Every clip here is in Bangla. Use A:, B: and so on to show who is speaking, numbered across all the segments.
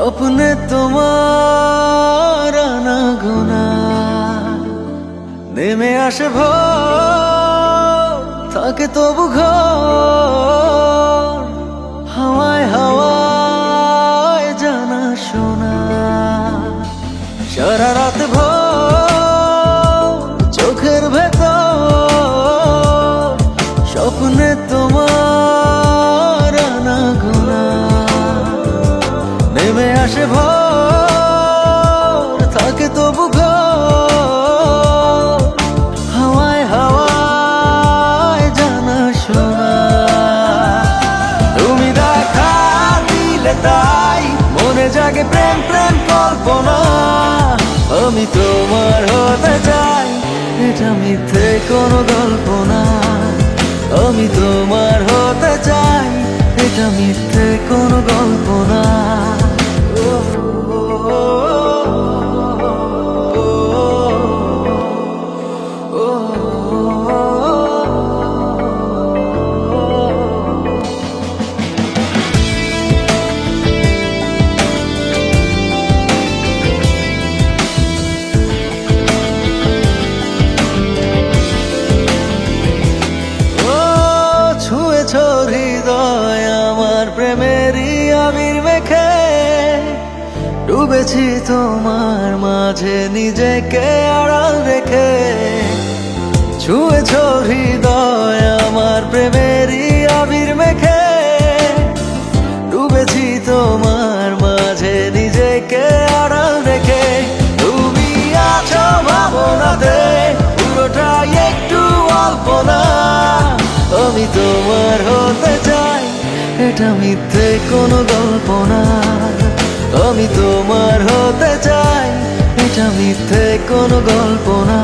A: স্বপ্নে তোমার আনাগোনা নেমে আসে ভোর, থাকে তবু ঘর হাওয়ায় হাওয়ায় জানা শোনা। সারা রাত ভোর চোখের ভেতর স্বপ্নে তোমার আনাগোনা নেমে আসে ভোর, থাকে তবু ঘর হাওয়ায় হাওয়ায় জানা শোনা। তুমি দেখা দিলে তাই মনে জাগে প্রেম প্রেম কল্পনা। আমি তোমার হতে চাই, এটা মিথ্যে কোনো গল্প না। আমি তোমার হতে চাই, এটা মিথ্যে কোনো গল্প না। হৃদয় আমার প্রেমেরই আবির মেখে ডুবেছি তোমার মাঝে নিজেকে আড়াল রেখে। ছুঁয়েছ হৃদয় আমার প্রেমেরই আবির মেখে ডুবেছি তোমার মাঝে নিজেকে আড়াল রেখে। তুমি আছো ভাবনাতে পুরোটাই একটু অল্প না। আমি তোমার হতে চাই, এটা মিথ্যে কোনো গল্প না। আমি তোমার হতে চাই, এটা মিথ্যে কোনো গল্প না।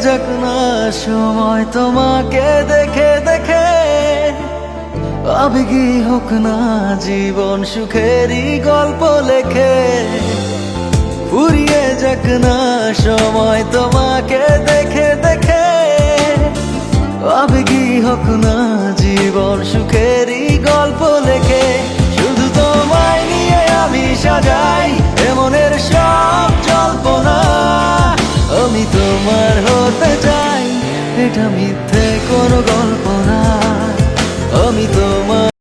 A: যাক না সময় তোমাকে দেখে দেখে, আবেগী হোক না জীবন সুখেরই গল্প লেখে। ফুরিয়ে যাক না সময় তোমাকে দেখে দেখে, আবেগী হোক না জীবন সুখেরই গল্প লেখে। শুধু তোমায় নিয়ে আমি সাজাই এমনের সব জল্পনা। আমি তোমার হতে চাই, এটা মিথ্যে কোনো গল্প